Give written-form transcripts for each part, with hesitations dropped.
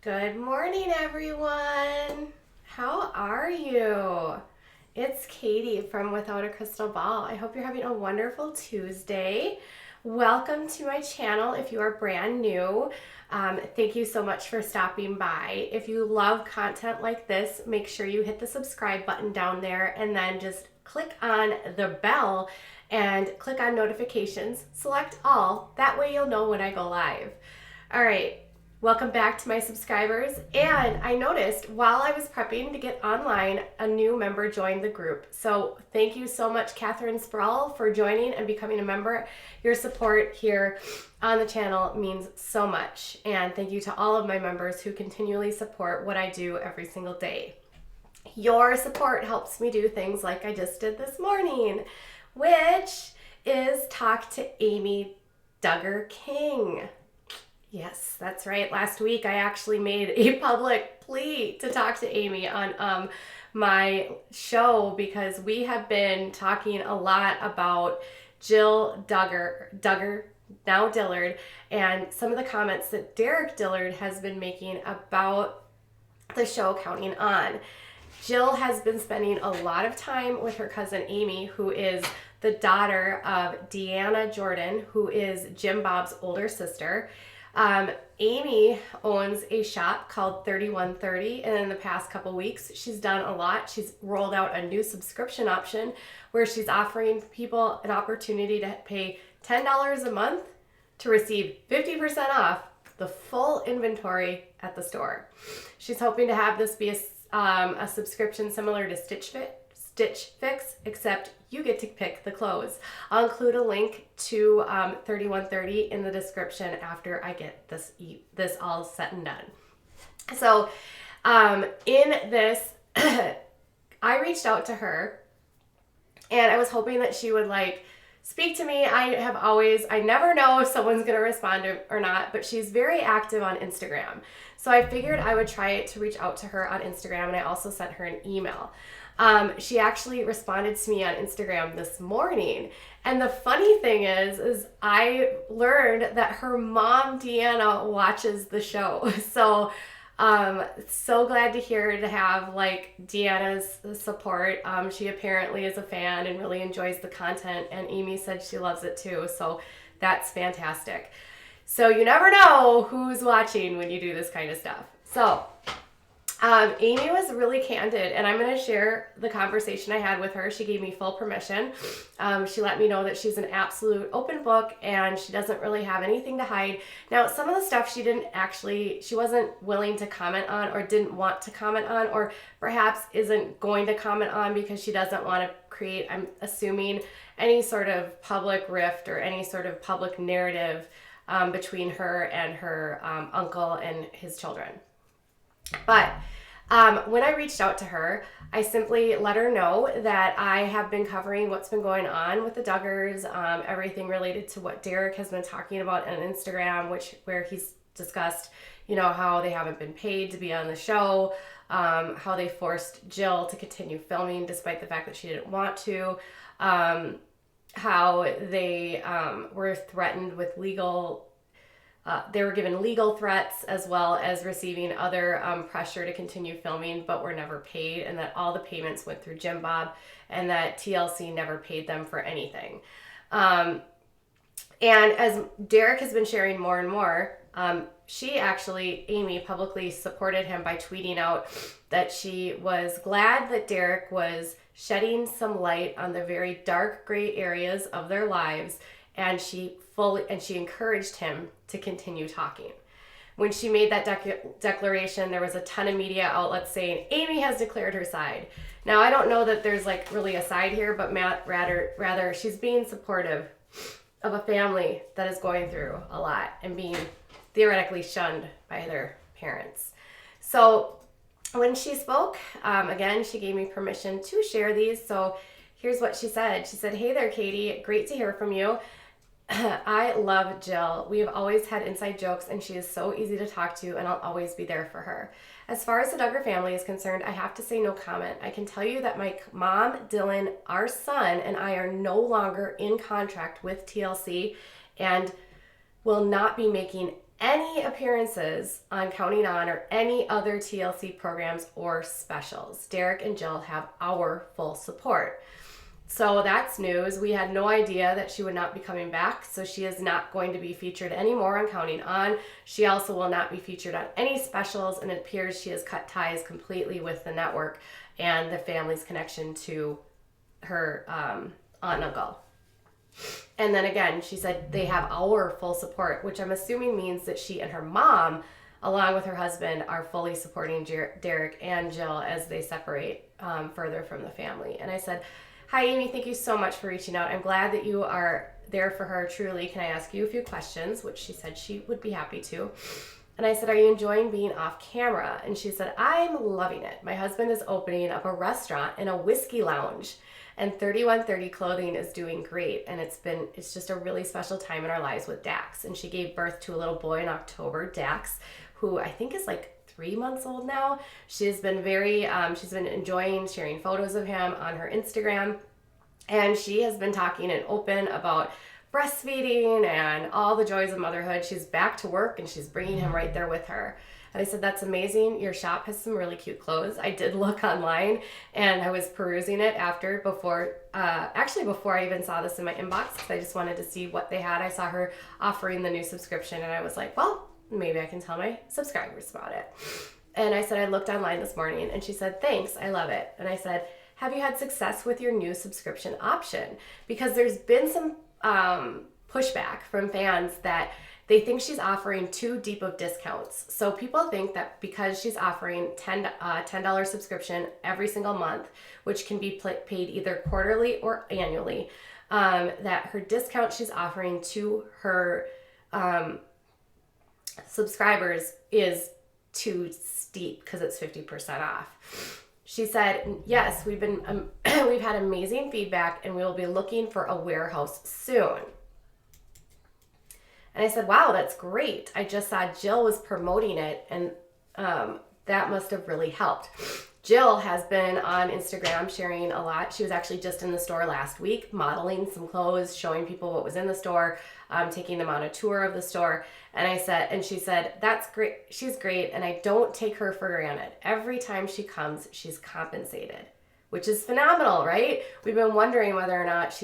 Good morning, everyone. How are you? It's Katie from Without a Crystal Ball. I hope you're having a wonderful Tuesday. Welcome to my channel if you are brand new. Thank you so much for stopping by. If you love content like this, make sure you hit the subscribe button down there and then just click on the bell and click on notifications. Select all. That way you'll know when I go live. All right. Welcome back to my subscribers. And I noticed while I was prepping to get online, a new member joined the group. So thank you so much, Catherine Sproul, for joining and becoming a member. Your support here on the channel means so much. And thank you to all of my members who continually support what I do every single day. Your support helps me do things like I just did this morning, which is talk to Amy Duggar King. Yes, that's right. Last week, I actually made a public plea to talk to Amy on my show because we have been talking a lot about Jill Duggar, now Dillard, and some of the comments that Derek Dillard has been making about the show Counting On. Jill has been spending a lot of time with her cousin Amy, who is the daughter of Deanna Jordan, who is Jim Bob's older sister. Amy owns a shop called 3130, and in the past couple weeks, she's done a lot. She's rolled out a new subscription option where she's offering people an opportunity to pay $10 a month to receive 50% off the full inventory at the store. She's hoping to have this be a subscription similar to Stitch Fix, except you get to pick the clothes. I'll include a link to 3130 in the description after I get this all set and done. So in this, I reached out to her and I was hoping that she would speak to me. I never know if someone's going to respond or not, but she's very active on Instagram. So I figured I would try to reach out to her on Instagram, and I also sent her an email. She actually responded to me on Instagram this morning. And the funny thing is I learned that her mom, Deanna, watches the show. So glad to have Deanna's support. She apparently is a fan and really enjoys the content, and Amy said she loves it too. So that's fantastic. So you never know who's watching when you do this kind of stuff. So Amy was really candid, and I'm going to share the conversation I had with her. She gave me full permission. She let me know that she's an absolute open book and she doesn't really have anything to hide. Now, some of the stuff she wasn't willing to comment on or didn't want to comment on, or perhaps isn't going to comment on because she doesn't want to create, I'm assuming, any sort of public rift or any sort of public narrative between her and her uncle and his children. But when I reached out to her, I simply let her know that I have been covering what's been going on with the Duggars, everything related to what Derek has been talking about on Instagram, where he's discussed, how they haven't been paid to be on the show, how they forced Jill to continue filming despite the fact that she didn't want to, how they were threatened with they were given legal threats as well as receiving other pressure to continue filming, but were never paid, and that all the payments went through Jim Bob and that TLC never paid them for anything. And as Derek has been sharing more and more, Amy publicly supported him by tweeting out that she was glad that Derek was shedding some light on the very dark gray areas of their lives, and she encouraged him to continue talking. When she made that declaration, there was a ton of media outlets saying Amy has declared her side. Now, I don't know that there's really a side here, but rather she's being supportive of a family that is going through a lot and being theoretically shunned by their parents. So when she spoke, again, she gave me permission to share these. So here's what she said. She said, "Hey there, Katie. Great to hear from you. I love Jill. We have always had inside jokes, and she is so easy to talk to, and I'll always be there for her. As far as the Duggar family is concerned, I have to say no comment. I can tell you that my mom, Dylan, our son, and I are no longer in contract with TLC and will not be making any appearances on Counting On or any other TLC programs or specials. Derek and Jill have our full support. So that's news. We had no idea that she would not be coming back, so she is not going to be featured anymore on Counting On. She also will not be featured on any specials, and it appears she has cut ties completely with the network and the family's connection to her aunt and uncle. And then again, she said they have our full support, which I'm assuming means that she and her mom, along with her husband, are fully supporting Derek and Jill as they separate further from the family. And I said, hi, Amy, thank you so much for reaching out. I'm glad that you are there for her, truly. Can I ask you a few questions? Which she said she would be happy to. And I said, are you enjoying being off camera? And she said, I'm loving it. My husband is opening up a restaurant and a whiskey lounge. And 3130 Clothing is doing great. And it's just a really special time in our lives with Dax. And she gave birth to a little boy in October, Dax, who I think is like 3 months old now. She's been she's been enjoying sharing photos of him on her Instagram. And she has been talking and open about breastfeeding and all the joys of motherhood. She's back to work and she's bringing him right there with her. And I said, that's amazing. Your shop has some really cute clothes. I did look online and I was perusing it before I even saw this in my inbox, because I just wanted to see what they had. I saw her offering the new subscription and I was like, well, maybe I can tell my subscribers about it. And I said, I looked online this morning, and she said, thanks, I love it. And I said, have you had success with your new subscription option? Because there's been some pushback from fans that they think she's offering too deep of discounts. So people think that because she's offering $10 subscription every single month, which can be paid either quarterly or annually, that her discount she's offering to her subscribers is too steep because it's 50% off. She said, yes, we've had amazing feedback and we will be looking for a warehouse soon. And I said, wow, that's great. I just saw Jill was promoting it, and that must have really helped. Jill has been on Instagram sharing a lot. She was actually just in the store last week, modeling some clothes, showing people what was in the store, taking them on a tour of the store. And she said, that's great. She's great. And I don't take her for granted. Every time she comes, she's compensated, which is phenomenal, right? We've been wondering whether or not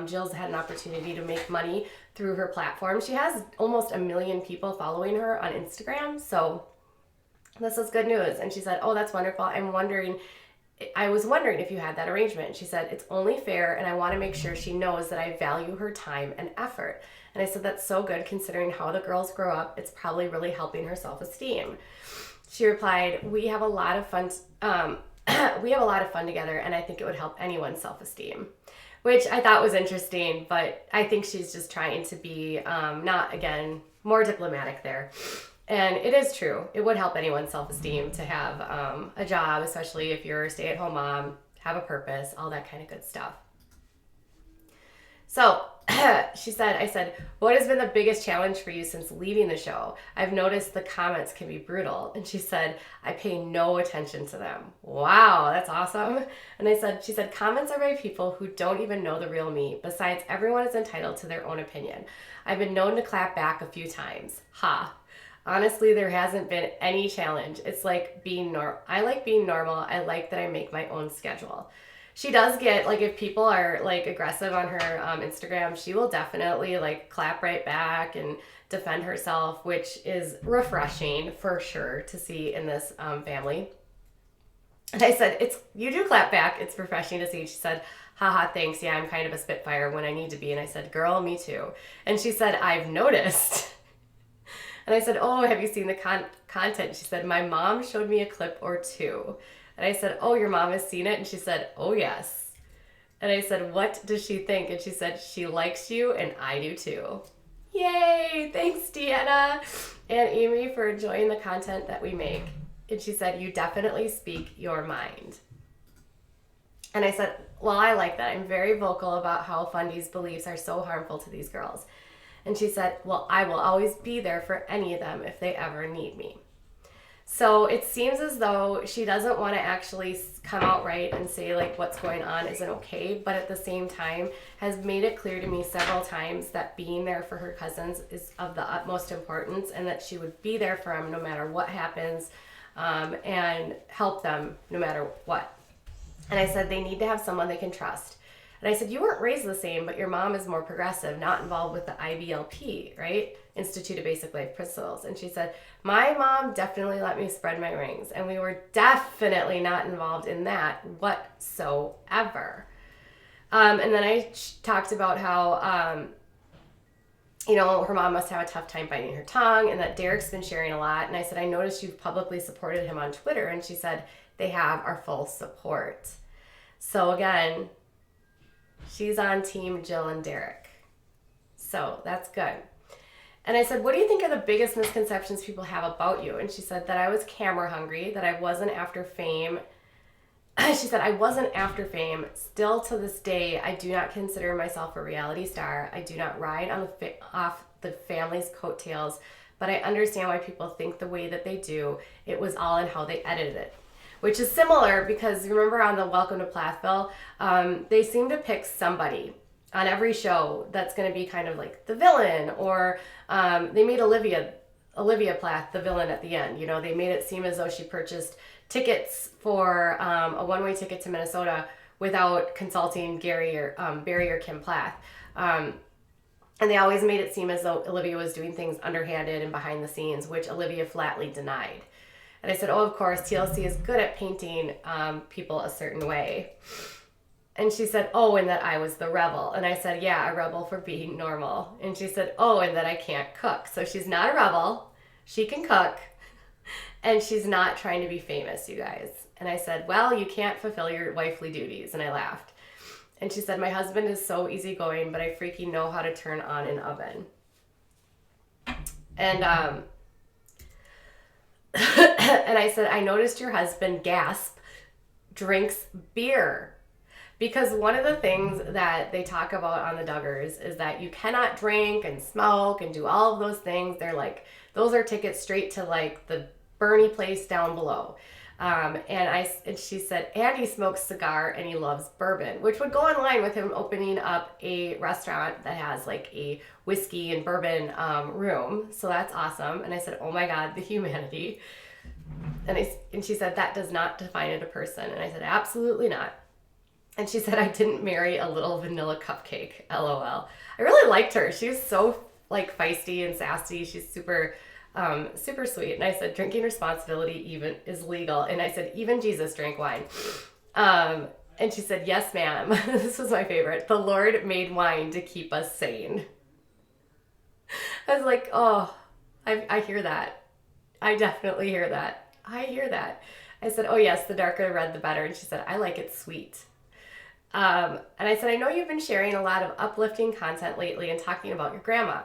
Jill's had an opportunity to make money through her platform. She has almost 1 million people following her on Instagram. So this is good news. And she said, oh, that's wonderful. I was wondering if you had that arrangement. She said, it's only fair, and I want to make sure she knows that I value her time and effort. And I said, that's so good considering how the girls grow up. It's probably really helping her self-esteem. She replied, we have a lot of fun together, and I think it would help anyone's self-esteem, which I thought was interesting, but I think she's just trying to be more diplomatic there. And it is true. It would help anyone's self-esteem to have a job, especially if you're a stay-at-home mom, have a purpose, all that kind of good stuff. So I said, what has been the biggest challenge for you since leaving the show? I've noticed the comments can be brutal. And she said, I pay no attention to them. Wow, that's awesome. And she said, comments are by people who don't even know the real me. Besides, everyone is entitled to their own opinion. I've been known to clap back a few times. Ha. Honestly, there hasn't been any challenge. It's like being normal. I like being normal. I like that I make my own schedule. She does get, if people are, aggressive on her Instagram, she will definitely, clap right back and defend herself, which is refreshing for sure to see in this family. And I said, you do clap back. It's refreshing to see. She said, haha, thanks. Yeah, I'm kind of a spitfire when I need to be. And I said, girl, me too. And she said, I've noticed. And I said, oh, have you seen the content? She said, my mom showed me a clip or two. And I said, oh, your mom has seen it? And she said, oh, yes. And I said, what does she think? And she said, she likes you and I do too. Yay! Thanks, Deanna and Amy, for enjoying the content that we make. And she said, you definitely speak your mind. And I said, well, I like that. I'm very vocal about how Fundy's beliefs are so harmful to these girls. And she said, well, I will always be there for any of them if they ever need me. So it seems as though she doesn't want to actually come out right and say like what's going on isn't okay, but at the same time has made it clear to me several times that being there for her cousins is of the utmost importance, and that she would be there for them no matter what happens, and help them no matter what. And I said, they need to have someone they can trust. And I said, you weren't raised the same, but your mom is more progressive, not involved with the IBLP, right? Institute of Basic Life Principles. And she said, my mom definitely let me spread my wings, and we were definitely not involved in that whatsoever. And then I talked about how, her mom must have a tough time biting her tongue, and that Derek's been sharing a lot. And I said, I noticed you've publicly supported him on Twitter. And she said, they have our full support. So again, she's on team Jill and Derek. So that's good. And I said, what do you think are the biggest misconceptions people have about you? And she said that I was camera hungry, that I wasn't after fame. She said, I wasn't after fame. Still to this day, I do not consider myself a reality star. I do not ride on off the family's coattails, but I understand why people think the way that they do. It was all in how they edited it. Which is similar, because remember on the Welcome to Plathville, they seem to pick somebody on every show that's going to be kind of like the villain, or they made Olivia Plath the villain at the end. They made it seem as though she purchased tickets for a one-way ticket to Minnesota without consulting Barry or Kim Plath. And they always made it seem as though Olivia was doing things underhanded and behind the scenes, which Olivia flatly denied. And I said, oh, of course, TLC is good at painting people a certain way. And she said, oh, and that I was the rebel. And I said, yeah, a rebel for being normal. And she said, oh, and that I can't cook. So she's not a rebel. She can cook. And she's not trying to be famous, you guys. And I said, well, you can't fulfill your wifely duties. And I laughed. And she said, my husband is so easygoing, but I freaking know how to turn on an oven. And and I said, I noticed your husband, gasp, drinks beer. Because one of the things that they talk about on the Duggars is that you cannot drink and smoke and do all of those things. They're like, those are tickets straight to like the Bernie place down below. And she said, and he smokes cigar and he loves bourbon, which would go in line with him opening up a restaurant that has like a whiskey and bourbon room. So that's awesome. And I said, oh my God, the humanity. And she said, that does not define it a person. And I said, absolutely not. And she said, I didn't marry a little vanilla cupcake, LOL. I really liked her. She was so like feisty and sassy. She's super sweet. And I said, drinking responsibility even is legal. And I said, even Jesus drank wine. And she said, yes, ma'am. This was my favorite. The Lord made wine to keep us sane. I was like, oh, I hear that. I definitely hear that. I hear that. I said, oh yes, the darker the red, the better. And she said, I like it sweet. And I said, I know you've been sharing a lot of uplifting content lately and talking about your grandma.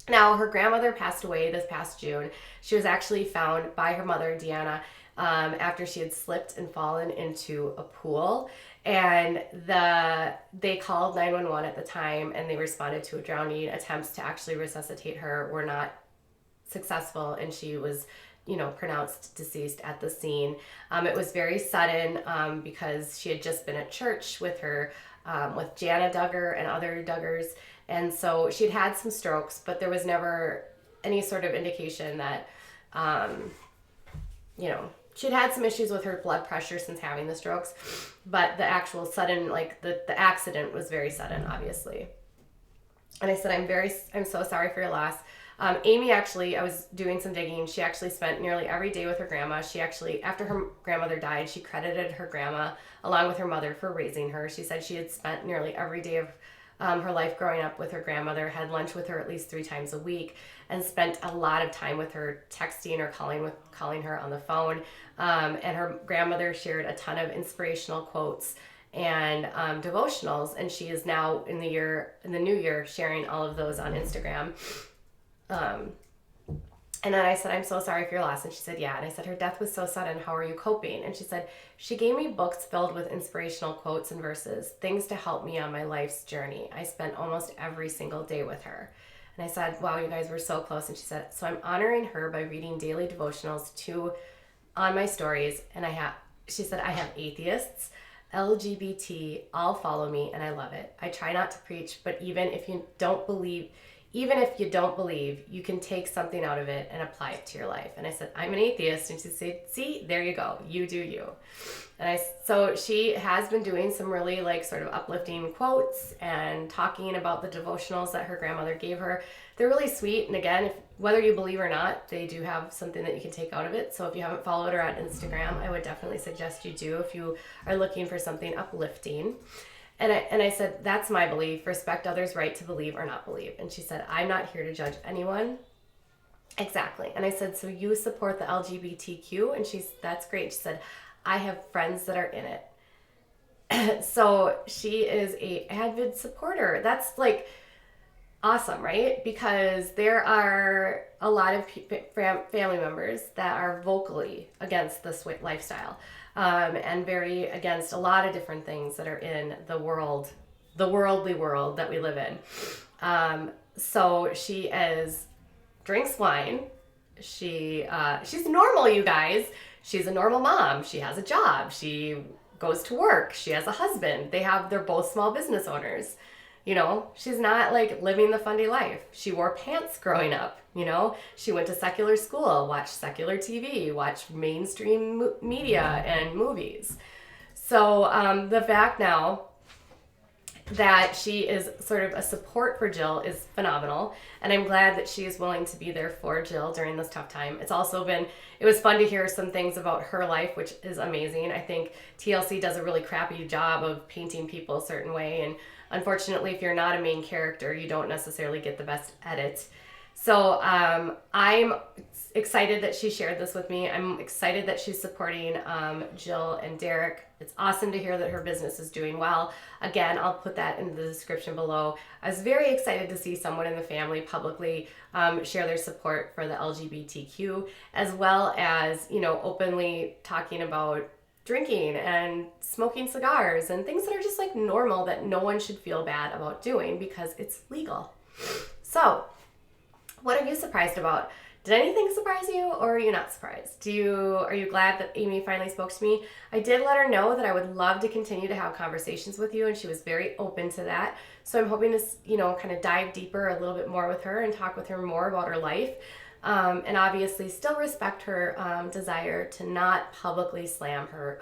Now, her grandmother passed away this past June. She was actually found by her mother, Deanna, after she had slipped and fallen into a pool. And they called 911 at the time, and they responded to a drowning. Attempts to actually resuscitate her were not successful, and she was pronounced deceased at the scene. It was very sudden because she had just been at church with with Jana Duggar and other Duggars. And so she'd had some strokes, but there was never any sort of indication that, she'd had some issues with her blood pressure since having the strokes. But the actual sudden, the accident was very sudden, obviously. And I said, I'm so sorry for your loss. Amy actually, I was doing some digging. She actually spent nearly every day with her grandma. She actually, after her grandmother died, she credited her grandma along with her mother for raising her. She said she had spent nearly every day of her life growing up with her grandmother, had lunch with her at least 3 times a week, and spent a lot of time with her, texting or calling her on the phone. And her grandmother shared a ton of inspirational quotes and devotionals, and she is now in the new year sharing all of those on Instagram. And then I said, I'm so sorry for your loss. And she said, yeah. And I said, her death was so sudden. How are you coping? And she said, she gave me books filled with inspirational quotes and verses, things to help me on my life's journey. I spent almost every single day with her. And I said, wow, you guys were so close. And she said, so I'm honoring her by reading daily devotionals on my stories. And she said, I have atheists, LGBT, all follow me, and I love it. I try not to preach, but even if you don't believe, you can take something out of it and apply it to your life. And I said, I'm an atheist. And she said, see, there you go. You do you. So she has been doing some really like sort of uplifting quotes and talking about the devotionals that her grandmother gave her. They're really sweet. And again, whether you believe or not, they do have something that you can take out of it. So if you haven't followed her on Instagram, I would definitely suggest you do if you are looking for something uplifting. And I said, that's my belief. Respect others' right to believe or not believe. And she said, I'm not here to judge anyone. Exactly. And I said, so you support the LGBTQ? And that's great. She said, I have friends that are in it. So she is a avid supporter. That's like awesome, right? Because there are a lot of family members that are vocally against this lifestyle, and very against a lot of different things that are in the worldly world that we live in. So she drinks wine. She's normal, you guys. She's a normal mom. She has a job. She goes to work. She has a husband. They're both small business owners. You know, she's not like living the fundy life. She wore pants growing up, you know. She went to secular school, watched secular TV, watched mainstream media and movies. So the fact now that she is sort of a support for Jill is phenomenal. And I'm glad that she is willing to be there for Jill during this tough time. It was fun to hear some things about her life, which is amazing. I think TLC does a really crappy job of painting people a certain way. And unfortunately, if you're not a main character, you don't necessarily get the best edit. So I'm excited that she shared this with me. I'm excited that she's supporting Jill and Derek. It's awesome to hear that her business is doing well. Again, I'll put that in the description below. I was very excited to see someone in the family publicly share their support for the LGBTQ, as well as, you know, openly talking about drinking and smoking cigars and things that are just like normal that no one should feel bad about doing because it's legal. So, what are you surprised about? Did anything surprise you, or are you not surprised? Are you glad that Amy finally spoke to me? I did let her know that I would love to continue to have conversations with you, and she was very open to that. So I'm hoping to, you know, kind of dive deeper a little bit more with her and talk with her more about her life. And obviously still respect her desire to not publicly slam her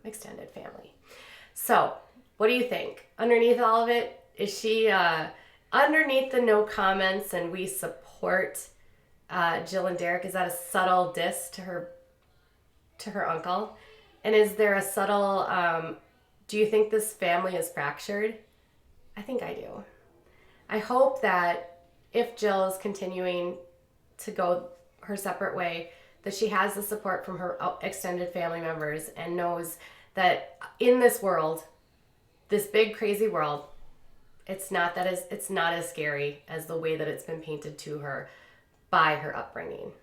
extended family. So what do you think? Underneath all of it, is she underneath the no comments and we support Jill and Derek? Is that a subtle diss to her uncle? And is there a subtle, do you think this family is fractured? I think I do. I hope that if Jill is continuing to go her separate way, that she has the support from her extended family members and knows that in this world, this big crazy world, it's not as scary as the way that it's been painted to her by her upbringing.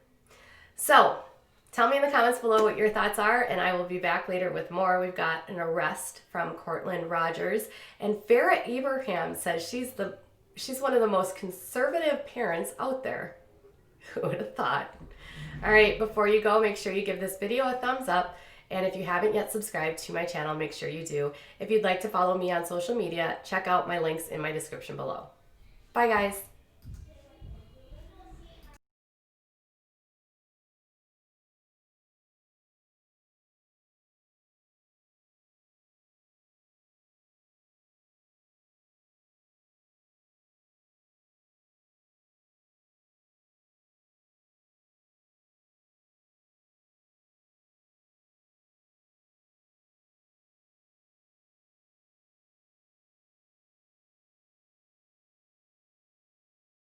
So tell me in the comments below what your thoughts are, and I will be back later with more. We've got an arrest from Cortland Rogers, and Farrah Abraham says she's one of the most conservative parents out there. Who would have thought? All right, before you go, make sure you give this video a thumbs up. And if you haven't yet subscribed to my channel, make sure you do. If you'd like to follow me on social media, check out my links in my description below. Bye, guys.